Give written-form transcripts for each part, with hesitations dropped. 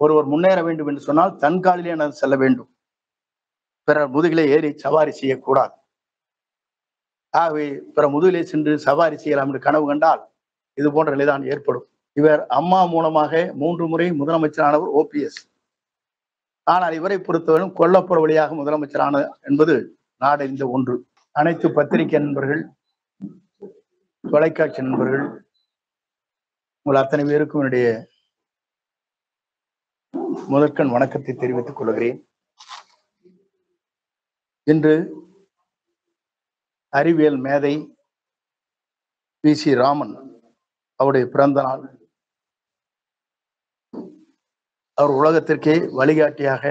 ஒருவர் முன்னேற வேண்டும் என்று சொன்னால் தன் காலிலே நான் செல்ல வேண்டும், பிறர் முதுகிலே ஏறி சவாரி செய்யக்கூடாது. ஆகவே பிற முதுகிலே சென்று சவாரி செய்யலாம் என்று கனவு கண்டால் இது போன்ற நிலைதான் ஏற்படும். இவர் அம்மா மூலமாக 3 முறை முதலமைச்சரானவர் ஓபிஎஸ். ஆனால் இவரை பொறுத்தவரை கொல்லப்புற வழியாக முதலமைச்சரான என்பது நாடறிந்த ஒன்று. அனைத்து பத்திரிகை நண்பர்கள், தொலைக்காட்சி நண்பர்கள், உங்கள் அத்தனை பேருக்கும் என்னுடைய முதற்கண் வணக்கத்தை தெரிவித்துக் கொள்கிறேன். இன்று அறிவியல் மேதை வி.சி. ராமன் அவருடைய பிறந்த நாள். அவர் உலகத்திற்கே வழிகாட்டியாக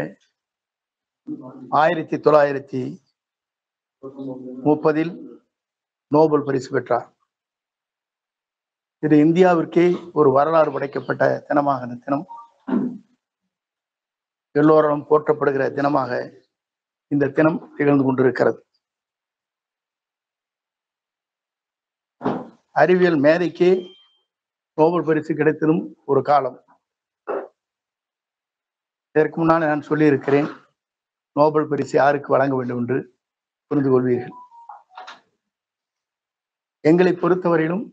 1930 நோபல் பரிசு பெற்றார். இது இந்தியாவிற்கே ஒரு வரலாறு படைக்கப்பட்ட தினமாக இந்த தினம், எல்லோரும் போற்றப்படுகிற தினமாக இந்த தினம் திகழ்ந்து கொண்டிருக்கிறது. அறிவியல் மேதைக்கே நோபல் பரிசு கிடைத்ததும் ஒரு காலம். இதற்கு முன்னால் நான் சொல்லியிருக்கிறேன், நோபல் பரிசு யாருக்கு வழங்க வேண்டும் என்று புரிந்து கொள்வீர்கள். எங்களை பொறுத்தவரையிலும்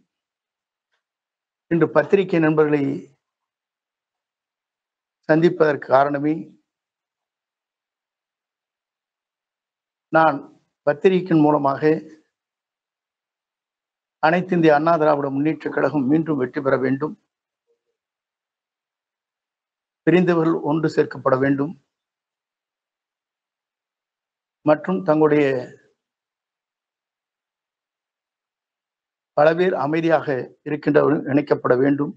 இன்று பத்திரிகை நண்பர்களை சந்திப்பதற்கு காரணமே, நான் பத்திரிகையின் மூலமாக அனைத்து இந்திய அண்ணா திராவிட முன்னேற்ற கழகம் மீண்டும் வெற்றி பெற வேண்டும், பிரிந்தவர்கள் ஒன்று சேர்க்கப்பட வேண்டும் மற்றும் தங்களுடைய பல பேர் அமைதியாக இருக்கின்றவர்கள் இணைக்கப்பட வேண்டும்.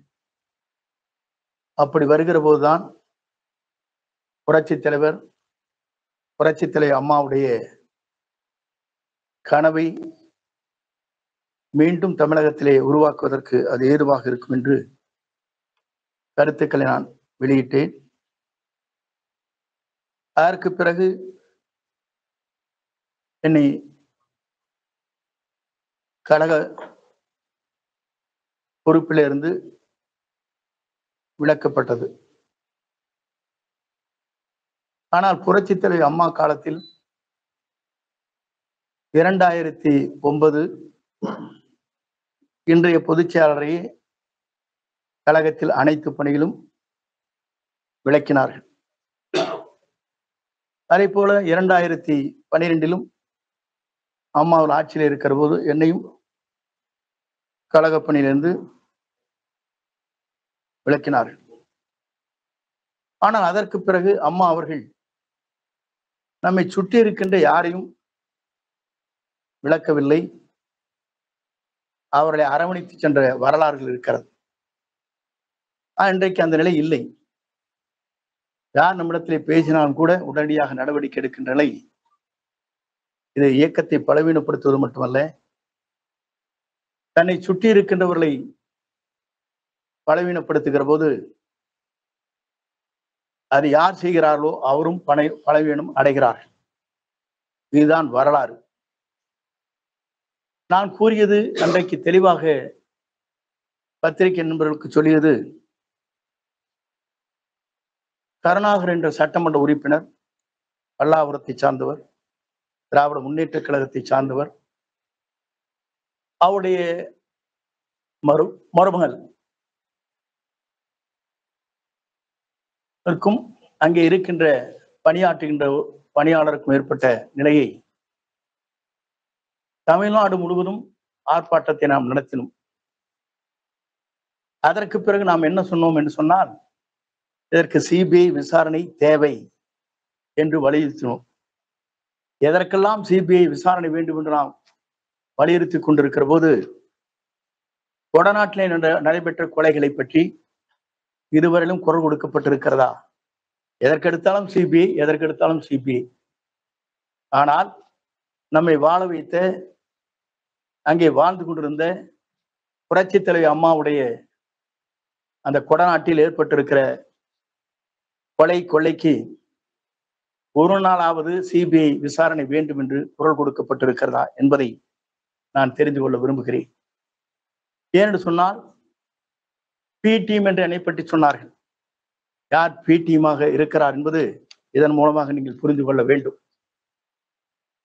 அப்படி வருகிற போதுதான் புரட்சித் தலைவர் அம்மாவுடைய கனவை மீண்டும் தமிழகத்திலே உருவாக்குவதற்கு அது ஏதுவாக இருக்கும் என்று கருத்துக்களை நான் வெளியிட்டேன். அதற்கு பிறகு என்னை கழக பொறுப்பிலிருந்து விலக்கப்பட்டது. ஆனால் புரட்சித் தலைவர் அம்மா காலத்தில் 2009 இன்றைய பொதுச் செயலாளரையே கழகத்தில் அனைத்து பணிகளும் விளக்கினார்கள். அதே போல 2012 அம்மாவில் ஆட்சியில் இருக்கிற போது என்னையும் கழக பணியிலிருந்து விளக்கினார்கள். ஆனால் அதற்கு பிறகு அம்மா அவர்கள் நம்மை சுற்றி இருக்கின்ற யாரையும் விளக்கவில்லை, அவர்களை அரவணைத்து சென்ற வரலாறுகள் இருக்கிறது. இன்றைக்கு அந்த நிலை இல்லை. யார் நம்மிடத்திலே பேசினாலும் கூட உடனடியாக நடவடிக்கை எடுக்கின்ற நிலை. இது இயக்கத்தை பலவீனப்படுத்துவது மட்டுமல்ல, தன்னை சுற்றி இருக்கின்றவர்களை பலவீனப்படுத்துகிற போது அது யார் செய்கிறார்களோ அவரும் பலவீனம் அடைகிறார்கள். இதுதான் வரலாறு. நான் கூறியது அன்றைக்கு தெளிவாக பத்திரிகை நண்பர்களுக்கு சொல்லியது, கருணாகர் என்ற சட்டமன்ற உறுப்பினர் பல்லாவரத்தை சார்ந்தவர், திராவிட முன்னேற்ற கழகத்தை சார்ந்தவர். அவருடைய மருமகள் அங்கே இருக்கின்ற பணியாற்றுகின்ற பணியாளருக்கும் ஏற்பட்ட நிலையை தமிழ்நாடு முழுவதும் ஆர்ப்பாட்டத்தை நாம் நடத்தினோம். அதற்கு பிறகு நாம் என்ன சொன்னோம் என்று சொன்னால், இதற்கு சிபிஐ விசாரணை தேவை என்று வலியுறுத்தினோம். எதற்கெல்லாம் சிபிஐ விசாரணை வேண்டும் என்று நாம் வலியுறுத்தி கொண்டிருக்கிற போது, கொடநாட்டிலே நடைபெற்ற கொலைகளை பற்றி இதுவரையிலும் குரல் கொடுக்கப்பட்டிருக்கிறதா? எதற்கெடுத்தாலும் சிபிஐ, எதற்கெடுத்தாலும் சிபிஐ. ஆனால் நம்மை வாழ வைத்த, அங்கே வாழ்ந்து கொண்டிருந்த புரட்சித் தலைவி அம்மாவுடைய அந்த கொடநாட்டில் ஏற்பட்டிருக்கிற கொள்ளைக்கு ஒரு நாளாவது சிபிஐ விசாரணை வேண்டும் என்று குரல் கொடுக்கப்பட்டிருக்கிறதா என்பதை நான் தெரிந்து கொள்ள விரும்புகிறேன். ஏனென்று சொன்னால், பி டீம் என்று என்னை பற்றி சொன்னார்கள். யார் பிடிஎமாக இருக்கிறார் என்பது இதன் மூலமாக நீங்கள் புரிந்து கொள்ள வேண்டும்.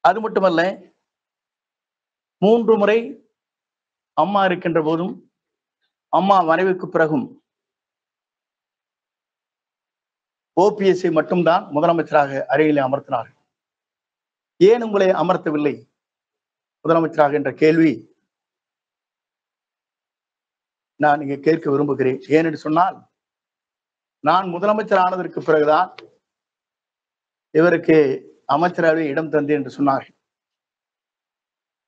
அது மட்டுமல்ல, 3 முறை அம்மா இருக்கின்ற போதும் அம்மா மறைவுக்கு பிறகும் ஓபிஎஸ்ஐ மட்டும்தான் முதலமைச்சராக அருகிலே அமர்த்தினார்கள். ஏன் உங்களை அமர்த்தவில்லை முதலமைச்சராக என்ற கேள்வி நான் இங்கே கேட்க விரும்புகிறேன். ஏனென்று சொன்னால், நான் முதலமைச்சர் ஆனதற்கு பிறகுதான் இவருக்கு அமைச்சரவை இடம் தந்தேன் என்று சொன்னார்கள்.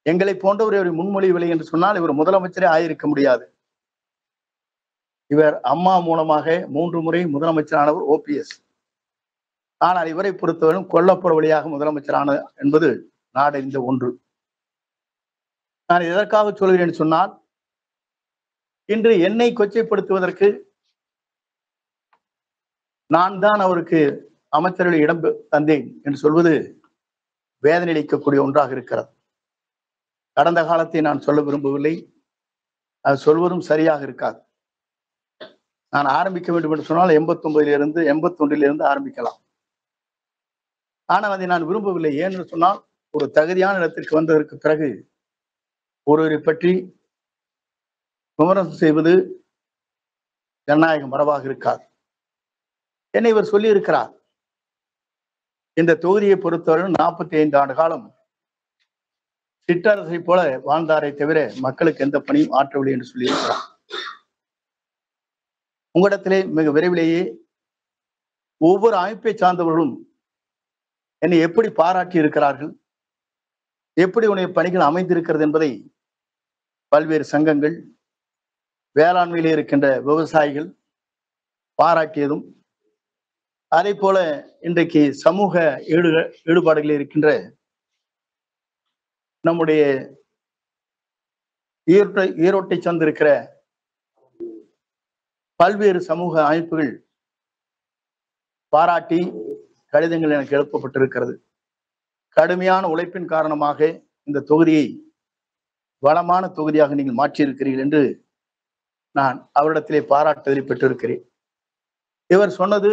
எங்களை போன்றவர் இவரை முன்மொழியவில்லை என்று சொன்னால் இவர் முதலமைச்சரே ஆயிருக்க முடியாது. இவர் அம்மா மூலமாக 3 முறை முதலமைச்சரானவர் ஓபிஎஸ். ஆனால் இவரை பொறுத்தவரை கொல்லப்புற வழியாக முதலமைச்சரான என்பது நாடறிந்த ஒன்று. நான் எதற்காக சொல்கிறேன் சொன்னால், இன்று என்னை கொச்சைப்படுத்துவதற்கு நான் தான் அவருக்கு அமைச்சரவை இடம் தந்தேன் என்று சொல்வது வேதனை அளிக்கக்கூடிய ஒன்றாக இருக்கிறது. கடந்த காலத்தை நான் சொல்ல விரும்பவில்லை, அது சொல்வதும் சரியாக இருக்காது. நான் ஆரம்பிக்க வேண்டும் என்று சொன்னால் 89 81 ஆரம்பிக்கலாம். ஆனால் அதை நான் விரும்பவில்லை. ஏன்னு சொன்னால், ஒரு தகுதியான இடத்திற்கு வந்ததற்கு பிறகு ஒருவரை பற்றி விமர்சனம் செய்வது ஜனநாயக மரபாக இருக்காது. என்னை இவர் சொல்லி இருக்கிறார், இந்த தொகுதியை பொறுத்தவரை 45 ஆண்டு காலம் சிற்றரசை போல வாழ்ந்தாரை தவிர மக்களுக்கு எந்த பணியும் ஆற்றவில்லை என்று சொல்லியிருக்கிறார். உங்களிடத்திலே மிக விரைவிலேயே ஒவ்வொரு அமைப்பை சார்ந்தவர்களும் என்னை எப்படி பாராட்டி இருக்கிறார்கள், எப்படி உன்னுடைய பணிகள் அமைந்திருக்கிறது என்பதை பல்வேறு சங்கங்கள், வேளாண்மையிலே இருக்கின்ற விவசாயிகள் பாராட்டியதும், அதே போல இன்றைக்கு சமூக ஈடுபாடுகளில் இருக்கின்ற நம்முடைய ஈரோட்டை சார்ந்திருக்கிற பல்வேறு சமூக அமைப்புகள் பாராட்டி கடிதங்கள் எனக்கு எழுப்பப்பட்டிருக்கிறது. கடுமையான உழைப்பின் காரணமாக இந்த தொகுதியை வளமான தொகுதியாக நீங்கள் மாற்றியிருக்கிறீர்கள் என்று நான் அவரிடத்திலே பாராட்டுதலை பெற்றிருக்கிறேன். இவர் சொன்னது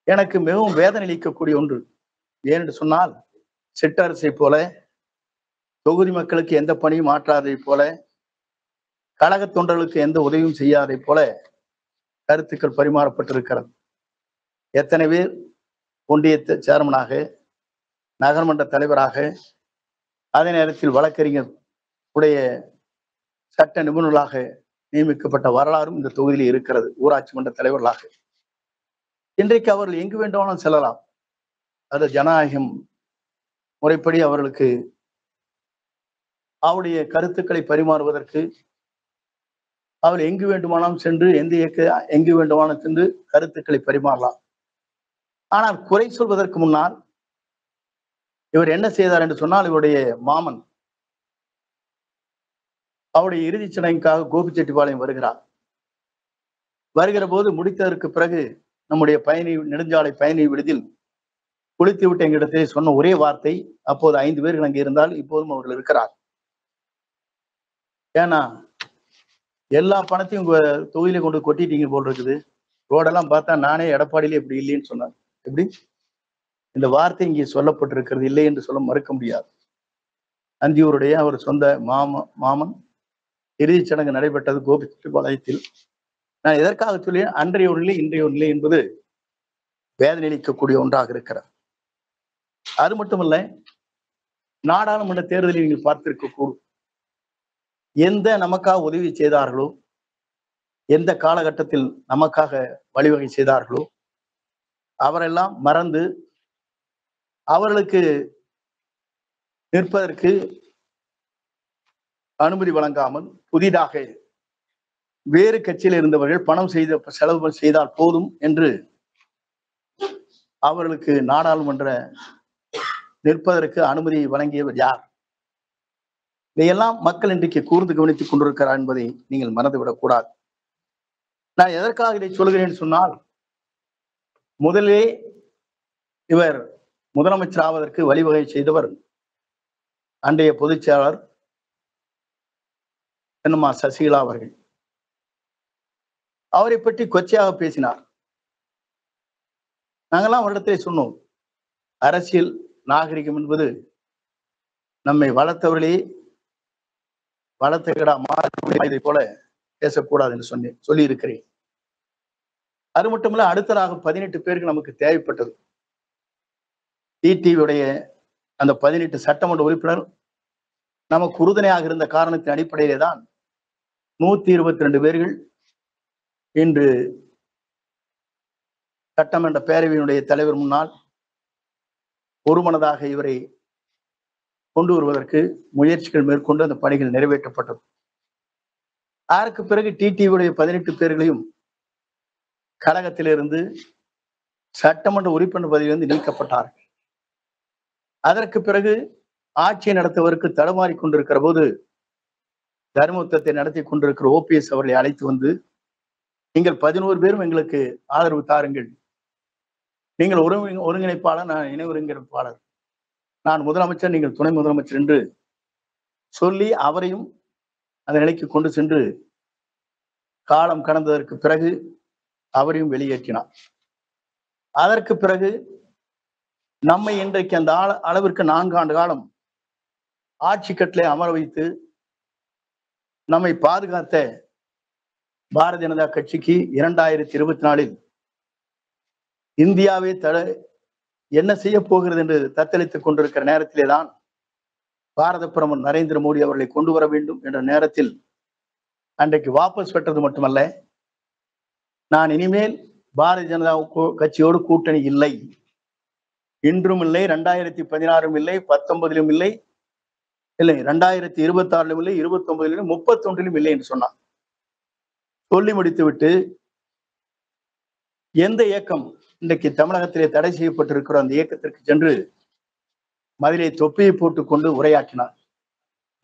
எனக்கு மிகவும் வேதனை அளிக்கக்கூடிய ஒன்று. ஏனென்று சொன்னால், சிற்றரசை போல தொகுதி மக்களுக்கு எந்த பணியும் ஆற்றாதை போல, கழக தொண்டர்களுக்கு எந்த உதவியும் செய்யாதை போல கருத்துக்கள் பரிமாறப்பட்டிருக்கிறது. எத்தனை பேர் ஒன்றிய சேர்மனாக, நகர்மன்ற தலைவராக, அதே நேரத்தில் வழக்கறிஞர் உடைய சட்ட நிபுணர்களாக நியமிக்கப்பட்ட வரலாறும் இந்த தொகுதியில் இருக்கிறது. ஊராட்சி மன்ற தலைவர்களாக இன்றைக்கு அவர்கள் எங்கு வேண்டுமானாலும் செல்லலாம். அது ஜனநாயகம் முறைப்படி அவர்களுக்கு அவருடைய கருத்துக்களை பரிமாறுவதற்கு அவர் எங்கு வேண்டுமானாலும் சென்று எங்கு வேண்டுமானாலும் சென்று கருத்துக்களை பரிமாறலாம். ஆனால் குறை சொல்வதற்கு முன்னால் இவர் என்ன செய்தார் என்று சொன்னால், இவருடைய மாமன் அவருடைய இறுதிச் சடங்குக்காக கோபிச்செட்டிப்பாளையம் வருகிற போது முடித்ததற்கு பிறகு நம்முடைய நெடுஞ்சாலை பயணி விடுதியில் குளித்து விட்டு எங்களிடத்திலே சொன்ன ஒரே வார்த்தை, அப்போது 5 பேர்கள் அங்கே இருந்தால் இப்போதும் அவர்கள் இருக்கிறார். ஏன்னா எல்லா பணத்தையும் உங்க தொகுதியில கொண்டு கொட்டிட்டீங்க போல் இருக்குது, ரோடெல்லாம் பார்த்தா நானே எடப்பாடியிலே இப்படி இல்லைன்னு சொன்னார். எப்படி இந்த வார்த்தை இங்கே சொல்லப்பட்டிருக்கிறது இல்லை என்று சொல்ல மறுக்க முடியாது. அந்தியூருடைய அவர் சொந்த மாமன் இறுதிச் சடங்கு நடைபெற்றது கோபிச்செட்டிப்பாளையத்தில். நான் எதற்காக சொல்லி, அன்றைய ஒரு நிலை இன்றைய ஒரு நிலை என்பது வேதனை அளிக்கக்கூடிய ஒன்றாக இருக்கிறது. அது மட்டுமல்ல, நாடாளுமன்ற தேர்தலில் நீங்கள் பார்த்திருக்கக்கூடும், எந்த நமக்காக உதவி செய்தார்களோ, எந்த காலகட்டத்தில் நமக்காக வழிவகை செய்தார்களோ அவரெல்லாம் மறந்து அவர்களுக்கு நிற்பதற்கு அனுமதி வழங்காமல் புதிதாக வேறு கட்சியில் இருந்தவர்கள் பணம் செலவு செய்தால் போதும் என்று அவர்களுக்கு நாடாளுமன்ற நிற்பதற்கு அனுமதி வழங்கியவர் யார்? இதையெல்லாம் மக்கள் இன்றைக்கு கூர்ந்து கவனித்துக் கொண்டிருக்கிறார் என்பதை நீங்கள் மறந்துவிடக் கூடாது. நான் எதற்காக இதை சொல்கிறேன் சொன்னால், முதலே இவர் முதலமைச்சர் ஆவதற்கு வழிவகை செய்தவர் அன்றைய பொதுச் செயலாளர் சசிகலா அவர்கள். அவரை பற்றி கொச்சையாக பேசினார். நாங்கெல்லாம் அவரிடத்திலே சொன்னோம், அரசியல் நாகரிகம் என்பது நம்மை வளர்த்தவர்களே வளர்த்த மாறதை போல பேசக்கூடாது என்று சொல்லி இருக்கிறேன். அது மட்டுமல்ல, அடுத்ததாக 18 பேருக்கு நமக்கு தேவைப்பட்டது. டிடிவியுடைய அந்த 18 சட்டமன்ற உறுப்பினர் நமக்கு உறுதுணையாக இருந்த காரணத்தின் அடிப்படையிலே தான் 122 பேர்கள் இன்று சட்டமன்ற பேரவையினுடைய தலைவர் முன்னால் ஒருமனதாக இவரை கொண்டு வருவதற்கு முயற்சிகள் மேற்கொண்டு அந்த பணிகள் நிறைவேற்றப்பட்டது. அதற்கு பிறகு டிடிவியுடைய 18 பேர்களையும் கழகத்திலிருந்து சட்டமன்ற உறுப்பினர் பதவியிலிருந்து நீக்கப்பட்டார்கள். அதற்கு பிறகு ஆட்சியை நடத்துவதற்கு தடுமாறி கொண்டிருக்கிற போது தர்மயுத்தத்தை நடத்தி கொண்டிருக்கிற ஓபிஎஸ் அவர்களை அழைத்து வந்து, நீங்கள் 11 பேரும் எங்களுக்கு ஆதரவு தாருங்கள், நீங்கள் ஒருங்கிணைப்பாளர், நான் இணை ஒருங்கிணைப்பாளர், நான் முதலமைச்சர், நீங்கள் துணை முதலமைச்சர் என்று சொல்லி அவரையும் அந்த நிலைக்கு கொண்டு சென்று காலம் கடந்ததற்கு பிறகு அவரையும் வெளியேற்றினார். அதற்கு பிறகு நம்மை இன்றைக்கு அந்த அளவிற்கு 4 ஆண்டு காலம் ஆட்சி கட்டிலே அமர வைத்து நம்மை பாதுகாத்த பாரதிய ஜனதா கட்சிக்கு 2024 இந்தியாவே என்ன செய்ய போகிறது என்று தத்தளித்துக் கொண்டிருக்கிற நேரத்திலே தான் பாரத பிரதமர் நரேந்திர மோடி அவர்களை கொண்டு வர வேண்டும் என்ற நேரத்தில் அன்றைக்கு வாபஸ் பெற்றது மட்டுமல்ல, நான் இனிமேல் பாரதிய ஜனதா கட்சியோடு கூட்டணி இல்லை, இன்றும் இல்லை, 2016 இல்லை, 19 இல்லை, 2026 இல்லை, 29 31 இல்லை என்று சொன்னார். சொல்லி முடித்துவிட்டு எந்த இயக்கம் இன்றைக்கு தமிழகத்திலே தடை செய்யப்பட்டிருக்கிற அந்த இயக்கத்திற்கு சென்று மதிலை தொப்பியை போட்டுக் கொண்டு உரையாற்றினார்.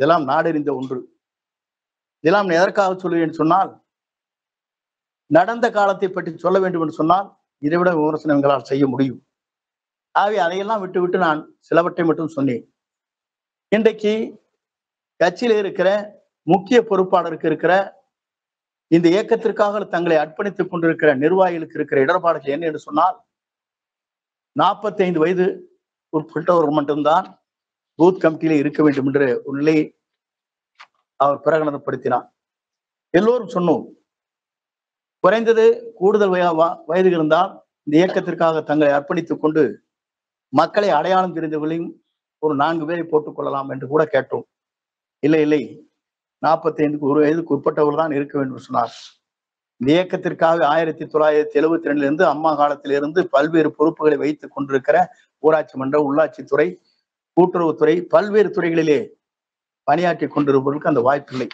இதெல்லாம் நாடறிந்த ஒன்று. இதெல்லாம் எதற்காக சொல்லுவேன் சொன்னால், நடந்த காலத்தை பற்றி சொல்ல வேண்டும் என்று சொன்னால் இதைவிட விமர்சனம் எங்களால் செய்ய முடியும். ஆகவே அதையெல்லாம் விட்டுவிட்டு நான் சிலவற்றை மட்டும் சொன்னேன். இன்றைக்கு கட்சியில இருக்கிற முக்கிய பொறுப்பாளருக்கு இருக்கிற இந்த இயக்கத்திற்காக தங்களை அர்ப்பணித்துக் கொண்டிருக்கிற நிர்வாகிகளுக்கு இருக்கிற இடர்பாடுகள் என்ன என்று சொன்னால், 45 வயது உட்பட்டவர்கள் மட்டும்தான் பூத் கமிட்டியில இருக்க வேண்டும் என்ற ஒரு நிலையை அவர் பிரகடனப்படுத்தினார். எல்லோரும் சொன்னோம், குறைந்தது கூடுதல் வயது இருந்தால் இந்த இயக்கத்திற்காக தங்களை அர்ப்பணித்துக் கொண்டு மக்களை அடையாளம் தெரிந்தவர்களையும் ஒரு 4 பேரை போட்டுக் கொள்ளலாம் என்று கூட கேட்டோம். இல்லை, 45 ஒரு வயதுக்கு உட்பட்டவர்கள் தான் இருக்க வேண்டும் சொன்னார். இந்த இயக்கத்திற்காக 1972 அம்மா காலத்திலிருந்து பல்வேறு பொறுப்புகளை வைத்துக் கொண்டிருக்கிற ஊராட்சி மன்ற, உள்ளாட்சித்துறை, கூட்டுறவுத்துறை, பல்வேறு துறைகளிலே பணியாற்றி கொண்டிருப்பவர்களுக்கு அந்த வாய்ப்பில்லை.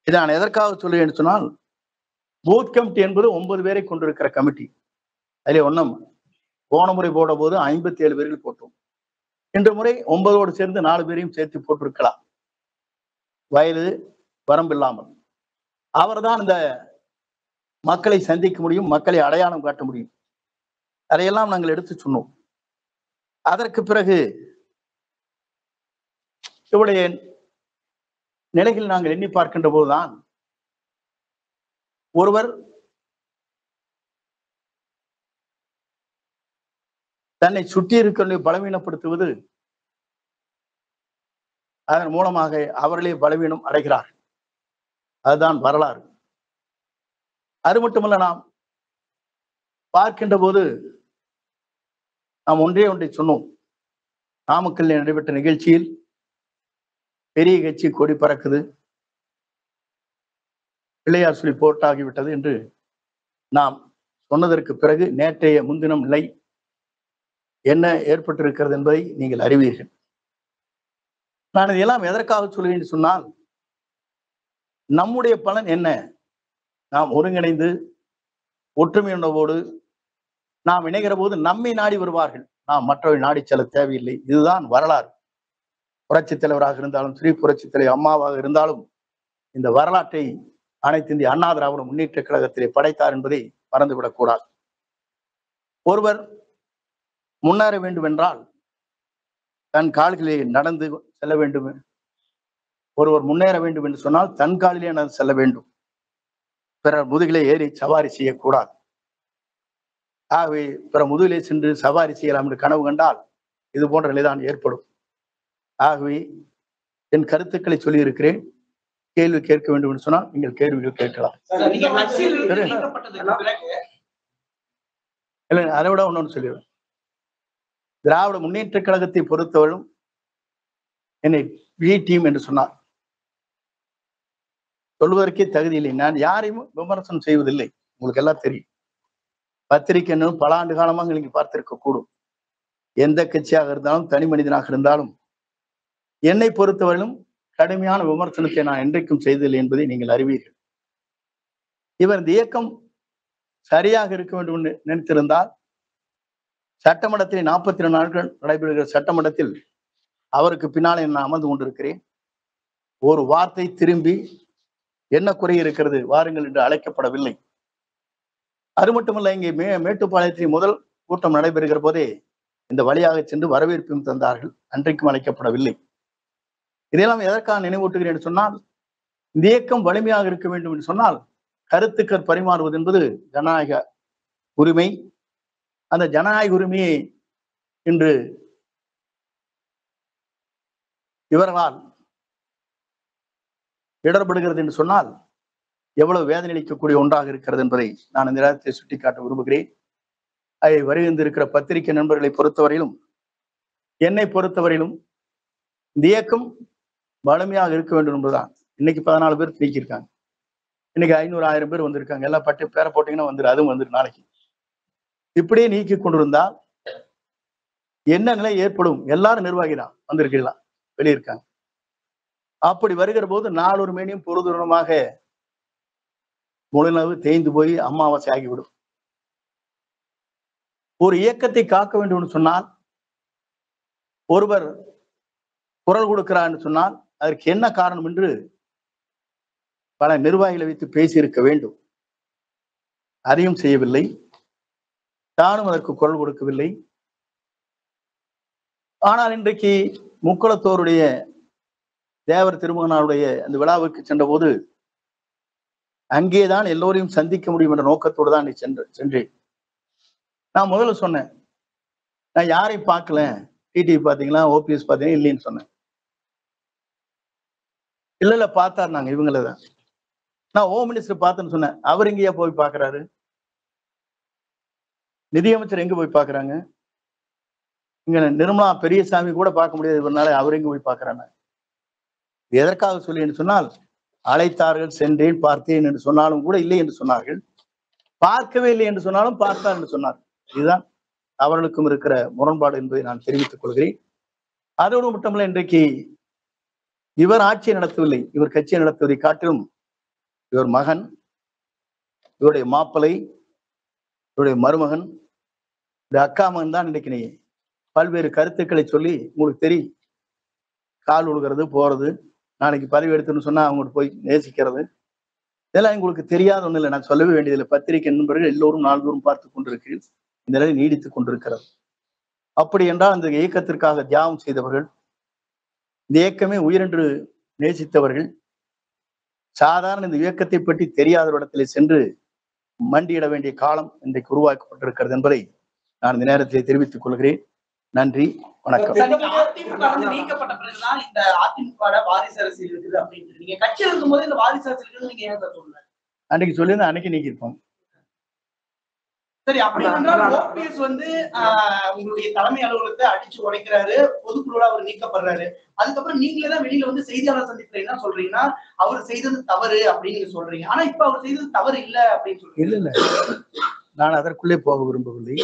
இதை நான் எதற்காக சொல்லுவேன் சொன்னால், பூத் கமிட்டி என்பது 9 பேரை கொண்டிருக்கிற கமிட்டி. அதிலே ஒன்றும் போன முறை போட போது 57 பேர்கள் போட்டோம். இன்று முறை 9ஓடு சேர்ந்து 4 பேரையும் சேர்த்து போட்டிருக்கலாம், வயது வரம்பில்லாமல். அவர்தான் இந்த மக்களை சந்திக்க முடியும், மக்களை அடையாளம் காட்ட முடியும். அதையெல்லாம் நாங்கள் எடுத்து சொன்னோம். அதற்கு பிறகு இவருடைய நிலையில் நாங்கள் எண்ணி பார்க்கின்ற போதுதான் ஒருவர் தன்னை சுற்றி இருக்கிற பலவீனப்படுத்துவது, அதன் மூலமாக அவர்களே பலவீனம் அடைகிறார். அதுதான் வரலாறு. அது மட்டுமல்ல, நாம் பார்க்கின்ற போது நாம் ஒன்றை சொன்னோம். நாமக்கல்லில் நடைபெற்ற நிகழ்ச்சியில் பெரிய கட்சி கொடி பறக்குது, பிள்ளையார் சொல்லி போட்டாகிவிட்டது என்று நாம் சொன்னதற்கு பிறகு நேற்றைய முன்தினம் நிலை என்ன ஏற்பட்டிருக்கிறது என்பதை நீங்கள் அறிவீர்கள். நான் இதெல்லாம் எதற்காக சொல்லுவேன் சொன்னால், நம்முடைய பலன் என்ன? நாம் ஒருங்கிணைந்து ஒற்றுமை உணர்வோடு நாம் இணைகிற போது நம்மை நாடி வருவார்கள், நாம் மற்றவர்கள் நாடி செல்ல தேவையில்லை. இதுதான் வரலாறு. புரட்சித் தலைவராக இருந்தாலும் சரி, புரட்சித் தலைவர் அம்மாவாக இருந்தாலும் இந்த வரலாற்றை அனைத்து இந்திய அண்ணா திராவிட முன்னேற்ற கழகத்திலே படைத்தார் என்பதை மறந்துவிடக் கூடாது. ஒருவர் முன்னேற வேண்டும் என்றால் தன் கால்களிலே நடந்து செல்ல வேண்டும். ஒருவர் முன்னேற வேண்டும் என்று சொன்னால் தன் காலிலே நடந்து செல்ல வேண்டும். பிறர் முதுகிலே ஏறி சவாரி செய்யக்கூடாது. ஆகவே பிற முதுகிலே சென்று சவாரி செய்யலாம் என்று கனவு கண்டால் இது போன்ற நிலைதான் ஏற்படும். ஆகவே என் கருத்துக்களை சொல்லி இருக்கிறேன். கேள்வி கேட்க வேண்டும் என்று சொன்னால் நீங்கள் கேள்விகள் கேட்கலாம். இல்லை, அதை விட ஒன்னொன்னு சொல்லிடுவேன். திராவிட முன்னேற்ற கழகத்தை பொறுத்தவரையும் என்னை பி டீம் என்று சொன்னார். சொல்வதற்கே தகுதி இல்லை. நான் யாரையும் விமர்சனம் செய்வதில்லை. உங்களுக்கு எல்லாம் தெரியும். பத்திரிகை பல ஆண்டு காலமாக நீங்க பார்த்திருக்க கூடும். எந்த கட்சியாக இருந்தாலும் தனி மனிதனாக இருந்தாலும் என்னை பொறுத்தவரையிலும் கடுமையான விமர்சனத்தை நான் என்றைக்கும் செய்ததில்லை என்பதை நீங்கள் அறிவீர்கள். இவர் இந்த இயக்கம் சரியாக இருக்க வேண்டும் என்று நினைத்திருந்தால் சட்டமன்றத்தில் 42 நாட்கள் நடைபெறுகிற சட்டமன்றத்தில் அவருக்கு பின்னாலே நான் அமர்ந்து கொண்டிருக்கிறேன். ஒரு வார்த்தை திரும்பி என்ன குறை இருக்கிறது வாருங்கள் என்று அழைக்கப்படவில்லை. அது மட்டுமல்ல, இங்கே மேட்டுப்பாளையத்தில் முதல் கூட்டம் நடைபெறுகிற போதே இந்த வழியாக சென்று வரவேற்பும் தந்தார்கள். அன்றைக்கும் அழைக்கப்படவில்லை. இதையெல்லாம் எதற்காக நினைவூட்டுகிறேன் என்று சொன்னால், இந்த இயக்கம் வலிமையாக இருக்க வேண்டும் என்று சொன்னால் கருத்துக்கள் பரிமாறுவது என்பது ஜனநாயக உரிமை. அந்த ஜனநாயக உரிமையை இன்று இவர்களால் இடர்படுகிறது என்று சொன்னால் எவ்வளவு வேதனை அளிக்கக்கூடிய ஒன்றாக இருக்கிறது என்பதை நான் இந்த நேரத்தை சுட்டிக்காட்ட விரும்புகிறேன். அதை வருகின்றிருக்கிற பத்திரிகை நண்பர்களை பொறுத்தவரையிலும் என்னை பொறுத்தவரையிலும் இந்த இயக்கம் வலிமையாக இருக்க வேண்டும் என்பதுதான். இன்னைக்கு 14 பேர் நீக்கியிருக்காங்க. இன்னைக்கு 500 1000 பேர் வந்திருக்காங்க. எல்லாம் பட்டு பேரை போட்டீங்கன்னா வந்துரு, அதுவும் வந்துரு நாளைக்கு. இப்படியே நீக்கி கொண்டிருந்தால் என்ன நிலை ஏற்படும்? எல்லாரும் நிர்வாகி தான் வந்திருக்கலாம், வெளியிருக்காங்க. அப்படி வருகிற போது நாளொரு மேனியும் பொருதுரமாக முழுநவு தேய்ந்து போய் அமாவாசை ஆகிவிடும். ஒரு இயக்கத்தை காக்க வேண்டும் என்று சொன்னால், ஒருவர் குரல் கொடுக்கிறார் என்று சொன்னால் அதற்கு என்ன காரணம் என்று பல நிர்வாகிகளை வைத்து பேசியிருக்க வேண்டும். அதையும் செய்யவில்லை. தானும் அதற்கு குரல் கொடுக்கவில்லை. ஆனால் இன்றைக்கு முக்குளத்தோருடைய தேவர் திருமகனாருடைய அந்த விழாவுக்கு சென்ற போது அங்கேதான் எல்லோரையும் சந்திக்க முடியும் என்ற நோக்கத்தோடு தான் சென்றேன். நான் முதல்ல சொன்னேன், நான் யாரையும் பார்க்கல, டிடிவி பாத்தீங்களா, ஓபிஎஸ் பாத்தீங்கன்னா இல்லைன்னு சொன்னேன். இல்ல பார்த்தாரு, நாங்க இவங்களதான். நான் ஹோம் மினிஸ்டர் பார்த்தேன்னு சொன்னேன். அவர் எங்கேயா போய் பாக்குறாரு? நிதியமைச்சர் எங்க போய் பாக்குறாங்க? இங்க நிர்மலா பெரியசாமி கூட பார்க்க முடியாது, அவர் எங்க போய் பாக்குறாங்க? எதற்காக சொல்லி என்று சொன்னால், அழைத்தார்கள், சென்றேன், பார்த்தேன் என்று சொன்னாலும் கூட இல்லை என்று சொன்னார்கள். பார்க்கவே இல்லை என்று சொன்னாலும் பார்த்தார் என்று சொன்னார். இதுதான் அவர்களுக்கும் இருக்கிற முரண்பாடு என்பதை நான் தெரிவித்துக் கொள்கிறேன். அதோடு மட்டுமல்ல, இன்றைக்கு இவர் ஆட்சியை நடத்தவில்லை, இவர் கட்சியை நடத்துவதை காட்டிலும் இவர் மகன், இவருடைய மாப்பிள்ளை, இவருடைய மருமகன், இந்த அக்கா மகன் தான் இன்றைக்கு பல்வேறு கருத்துக்களை சொல்லி, உங்களுக்கு தெரியும், கால் உழுகிறது, போறது, நாளைக்கு பதவி எடுத்துன்னு சொன்னா அவங்கள்ட்ட போய் நேசிக்கிறது, இதெல்லாம் உங்களுக்கு தெரியாத ஒண்ணு இல்லை. நான் சொல்லவே வேண்டியதில்லை. பத்திரிகை நண்பர்கள் எல்லோரும் நாள்தோறும் பார்த்து கொண்டிருக்கிறீர்கள். இந்த நிலை நீடித்துக் கொண்டிருக்கிறது. அப்படி என்றால் அந்த இயக்கத்திற்காக தியாகம் செய்தவர்கள், இந்த இயக்கமே உயிரென்று நேசித்தவர்கள், சாதாரண இந்த இயக்கத்தை பற்றி தெரியாத இடத்திலே சென்று மண்டியிட வேண்டிய காலம் இன்றைக்கு உருவாக்கப்பட்டிருக்கிறது என்பதை நான் இந்த நேரத்தில் தெரிவித்துக் கொள்கிறேன். நன்றி, வணக்கம். நீக்கப்பட்ட பிறகுதான் இந்த அதிமுக வாரிசு அரசியல் இருக்குது அப்படின்னு நீங்க கட்சி இருக்கும் போது இந்த வாரிசு அரசியல் நீங்க ஏன் சொல்லுங்க? அன்னைக்கு சொல்லியிருந்தா அன்னைக்கு நீக்கிருப்போம். சரி, அப்படி என்றால் ஓபிஎஸ் உங்களுடைய தலைமை அலுவலகத்தை அடிச்சு உடைக்கிறாரு, பொதுக்குழுல அவர் நீக்கப்படுறாரு. அதுக்கப்புறம் நீங்களே தான் வெளியில வந்து செய்தியாளர் சந்திப்புல என்ன சொல்றீங்கன்னா அவர் செய்தது தவறு அப்படின்னு நீங்க சொல்றீங்க. ஆனா இப்ப அவர் செய்தது தவறு இல்ல அப்படின்னு சொல்றீங்க. இல்ல நான் அதற்குள்ளே போக விரும்பவில்லை.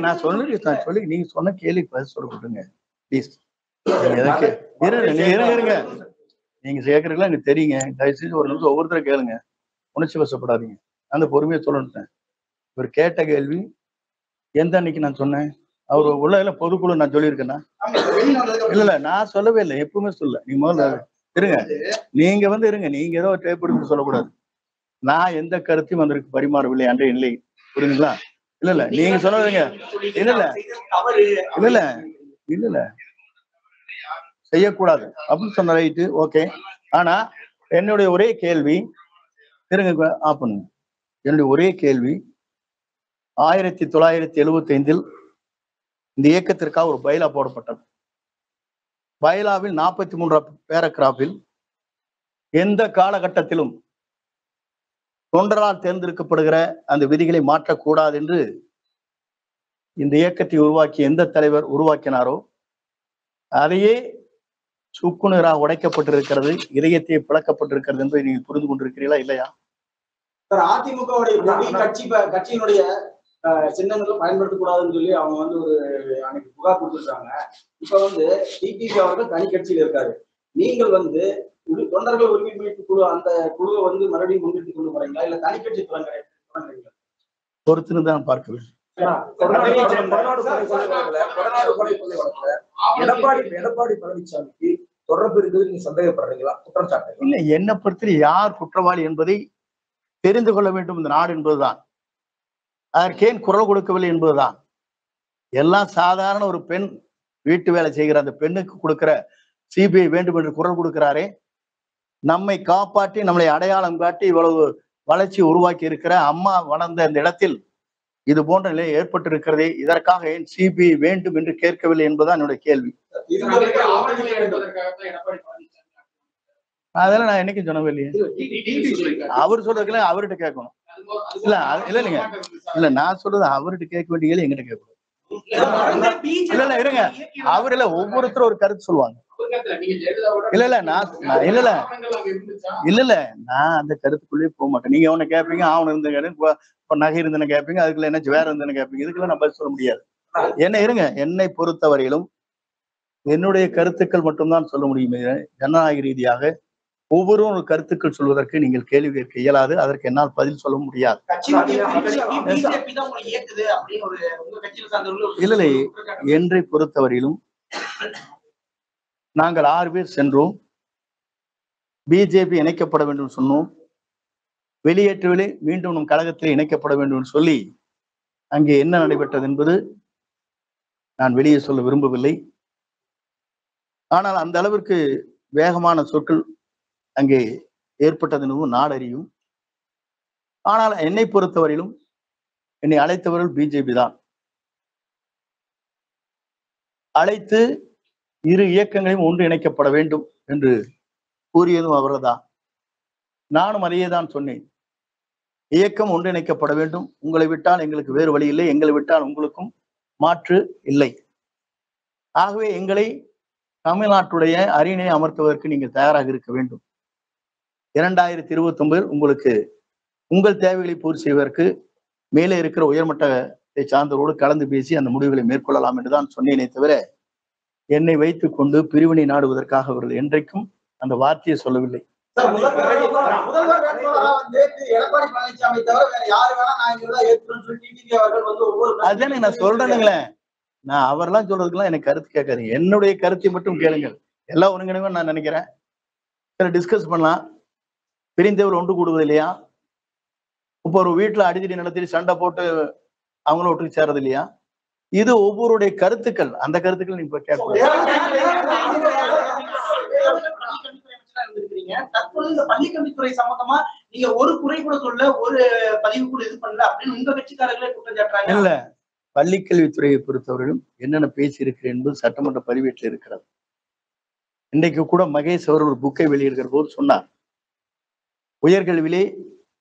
நான் சொல்லி நீங்க சொன்ன கேள்வி பதில் சொல்ல கொடுங்க ப்ளீஸ். இருங்க, நீங்க சேர்க்கறீங்களா எனக்கு தெரியுங்க. தயவுசெய்து ஒரு நிமிஷம் ஒவ்வொருத்தரை கேளுங்க, உணர்ச்சி வசப்படாதீங்க. அந்த பொறுமையை சொல்லணுட்டேன். இவர் கேட்ட கேள்வி எந்த அன்னைக்கு நான் சொன்னேன்? அவர் உள்ள பொதுக்குழு நான் சொல்லியிருக்கேன்னா? இல்ல நான் சொல்லவே இல்லை, எப்பவுமே சொல்ல. நீங்க முதல்ல இருங்க, நீங்க இருங்க, நீங்க ஏதோ டேப் எடுத்து சொல்லக்கூடாது. நான் எந்த கருத்தையும் அதற்கு பரிமாறவில்லை அன்றைய நிலை, புரியுதுங்களா? இல்ல நீங்க சொன்னதுங்க, இல்ல செய்யக்கூடாது அப்படின்னு சொன்ன ரைட்டு, ஓகே. ஆனா என்னுடைய ஒரே கேள்வி, இருங்க ஆஃப் பண்ணுங்க, என்னுடைய ஒரே கேள்வி, 1975 இந்த இயக்கத்திற்காக ஒரு பைலா போடப்பட்டது. பைலாவில் 43 பேராகிராஃபில் எந்த காலகட்டத்திலும் தொண்டரால் தேர்ந்தெடுக்கப்படுகிற அந்த விதிகளை மாற்றக்கூடாது என்று இந்த இயக்கத்தை உருவாக்கிய எந்த தலைவர் உருவாக்கினாரோ அதையே சுக்குநூறாக உடைக்கப்பட்டிருக்கிறது, இதயத்தை பிளக்கப்பட்டிருக்கிறது என்பதை நீங்க புரிந்து கொண்டிருக்கிறீர்களா இல்லையா? அதிமுகவுடைய கட்சியினுடைய சின்னங்களை பயன்படுத்தக்கூடாதுன்னு சொல்லி அவங்க வந்து ஒரு அன்னைக்கு புகார் கொடுத்துருக்காங்க. இப்ப வந்து டிடிவி அவர்கள் தனி கட்சியில இருக்காரு. நீங்கள் வந்து தொண்டர்கள் உரிமை மீட்பு குழு அந்த குழுவை வந்து மறுபடியும் முன்னிட்டு கொண்டு போறீங்களா இல்ல தனி கட்சி தொடங்குறீங்களா? பொறுத்துன்னு தான் பார்க்க வேண்டும். எடப்பாடி பழனிசாமிக்கு தொடர்பு இருக்குது நீங்க சந்தேகப்படுறீங்களா? குற்றச்சாட்டு இல்லை, என்னை பொறுத்தவரை யார் குற்றவாளி என்பதை தெரிந்து கொள்ள வேண்டும் இந்த நாடு என்பதுதான். அதற்கேன் குரல் கொடுக்கவில்லை என்பதுதான். எல்லாம் சாதாரண ஒரு பெண் வீட்டு வேலை செய்கிற அந்த பெண்ணுக்கு கொடுக்கிற சிபிஐ வேண்டும் என்று குரல் கொடுக்கிறாரே, நம்மை காப்பாற்றி நம்மளை அடையாளம் காட்டி இவ்வளவு வளர்ச்சி உருவாக்கி இருக்கிற அம்மா வளர்ந்த இந்த இடத்தில் இது போன்ற நிலை ஏற்பட்டிருக்கிறதே, இதற்காக ஏன் சிபிஐ வேண்டும் என்று கேட்கவில்லை என்பதுதான் என்னுடைய கேள்வி. அதெல்லாம் நான் என்னைக்கும் சொன்னவே இல்லையே. அவர் சொல்றதுல அவர்கிட்ட கேட்கணும். இல்ல இல்லைங்க, இல்ல நான் சொல்றது அவர்கிட்ட கேட்க வேண்டிய கேள்வி எங்கிட்ட கேட்கணும். இல்ல இல்ல இருங்க, அவர் இல்ல ஒவ்வொருத்தரும் ஒரு கருத்து சொல்லுவாங்க. இல்ல இல்ல நான் இல்ல இல்ல இல்ல இல்ல நான் அந்த கருத்துக்குள்ளேயே போக மாட்டேன். நீங்க ஒண்ணு கேட்பீங்க, ஆவணம் இருந்து கேட்பீங்க, நகை இருந்துன்னு கேட்பீங்க, அதுக்குள்ள என்ன வேற இருந்துன்னு கேட்பீங்க. இதுக்கெல்லாம் நான் பதில் சொல்ல முடியாது. என்ன இருங்க, என்னை பொறுத்தவரையிலும் என்னுடைய கருத்துக்கள் மட்டும்தான் சொல்ல முடியும். ஜனநாயக ரீதியாக ஒவ்வொருவரும் ஒரு கருத்துக்கள் சொல்வதற்கு நீங்கள் கேள்வி கேட்க இயலாது. அதற்கு என்னால் பதில் சொல்ல முடியாது. இல்ல இல்லை, என்னை பொறுத்தவரையிலும் நாங்கள் 6 பேர் சென்றோம். பிஜேபி இணைக்கப்பட வேண்டும் சொன்னோம். வெளியேற்றவில்லை, மீண்டும் நம் கழகத்தில் இணைக்கப்பட வேண்டும் சொல்லி அங்கே என்ன நடைபெற்றது என்பது நான் வெளியே சொல்ல விரும்பவில்லை. ஆனால் அந்த அளவிற்கு வேகமான சொற்கள் அங்கே ஏற்பட்டது என்பதும் நாடறியும். ஆனால் என்னை பொறுத்தவரையிலும் என்னை அழைத்தவர்கள் பிஜேபி தான். அழைத்து இரு இயக்கங்களையும் ஒன்று இணைக்கப்பட வேண்டும் என்று கூறியதும் அவர்கள்தான். நானும் அதையே தான் சொன்னேன். இயக்கம் ஒன்றிணைக்கப்பட வேண்டும். உங்களை விட்டால் எங்களுக்கு வேறு வழி இல்லை, எங்களை விட்டால் உங்களுக்கும் மாற்று இல்லை. ஆகவே எங்களை தமிழ்நாட்டுடைய அரியணையை அமர்த்துவதற்கு நீங்கள் தயாராக இருக்க வேண்டும். 2029 உங்களுக்கு உங்கள் தேவைகளை பூர்த்தி செய்வதற்கு மேலே இருக்கிற உயர்மட்டத்தை சார்ந்தவரோடு கலந்து பேசி அந்த முடிவுகளை மேற்கொள்ளலாம் என்றுதான் சொன்னேனே தவிர என்னை வைத்துக் கொண்டு பிரிவினை நாடுவதற்காக அவர்கள் என்றைக்கும் அந்த வார்த்தையை சொல்லவில்லை. அதுதானே நான் சொல்றேனுங்களே, நான் அவரெல்லாம் சொல்றதுக்கெல்லாம் எனக்கு கருத்து கேட்காதீங்க. என்னுடைய கருத்தை மட்டும் கேளுங்கள். எல்லாம் ஒருங்கிணைவு நான் நினைக்கிறேன். டிஸ்கஸ் பண்ணலாம். பிரிந்தவர் ஒன்று கூடுவது இல்லையா? இப்போ ஒரு வீட்டுல அடிதடி நடத்தி சண்டை போட்டு அவங்களும் ஒட்டுக்கு சேர்றது இல்லையா? இது ஒவ்வொருடைய கருத்துக்கள். அந்த கருத்துக்கள் நீங்க கேட்கணும். பள்ளிக்கல்வித்துறை சம்பந்தமா நீங்க ஒரு குறை கூட சொல்ல, ஒரு பதிவு கூட இது பண்ணல அப்படின்னு உங்க கட்சிக்காரர்களே குற்றம் சாட்டுறாங்க. இல்ல, பள்ளிக்கல்வித்துறையை பொறுத்தவரையிலும் என்னென்ன பேசி இருக்கிறேன் என்பது சட்டமன்ற பதிவேட்டில் இருக்கிறது. இன்றைக்கு கூட மகேஷ் அவர்கள் ஒரு புக்கை வெளியிடுகிற போது சொன்னார், உயர்கல்வியிலே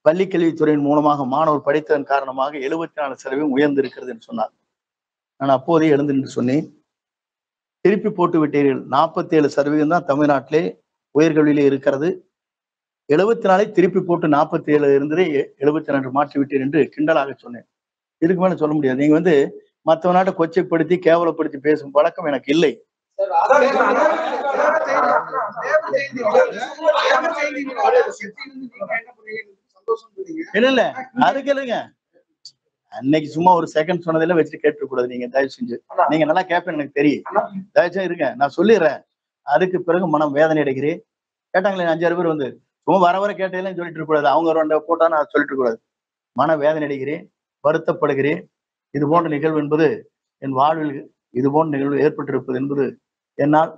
பள்ளிக்கல்வித்துறையின் மூலமாக மாணவர் படித்ததன் காரணமாக 74% உயர்ந்திருக்கிறது என்று சொன்னார். நான் அப்போதே எழுந்து நின்று சொன்னேன், திருப்பி போட்டு விட்டீர்கள். 47% தான் தமிழ்நாட்டிலே உயர்கல்வியிலே இருக்கிறது. 74 திருப்பி போட்டு 47 இருந்ததே 72 மாற்றி விட்டீர் என்று கிண்டலாக சொன்னேன். இதுக்கு மேல சொல்ல முடியாது. நீங்க வந்து மற்ற நாட்டை கொச்சைப்படுத்தி கேவலப்படுத்தி பேசும் பழக்கம் எனக்கு இல்லை. இல்ல அதுக்கு இல்லைங்க, அன்னைக்கு சும்மா ஒரு செகண்ட் சொன்னதெல்லாம் வச்சுட்டு கேட்கக்கூடாது. நீங்க தயவு செஞ்சு, நீங்க நல்லா கேட்பேன்னு எனக்கு தெரியும். தயவு செஞ்சு இருங்க, நான் சொல்லிடுறேன். அதுக்கு பிறகு மனம் வேதனை அடைகிறேன். கேட்டாங்களே 5-6 பேர் வந்து சும்மா வர கேட்டதெல்லாம் சொல்லிட்டு இருக்க கூடாது. அவங்க 2 போட்டா நான் சொல்லிட்டு இருக்க கூடாது. மன வேதனை அடைகிறேன், வருத்தப்படுகிறேன். இது போன்ற நிகழ்வு என்பது என் வாழ்வில் இது போன்ற நிகழ்வு ஏற்பட்டிருப்பது என்பது என்னால்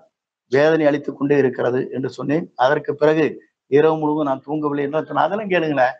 வேதனை அளித்துக் கொண்டே இருக்கிறது என்று சொன்னேன். அதற்கு பிறகு இரவு முழுவதும் நான் தூங்கவில்லை என்று சொன்னேன். அதெல்லாம் கேளுங்களேன்.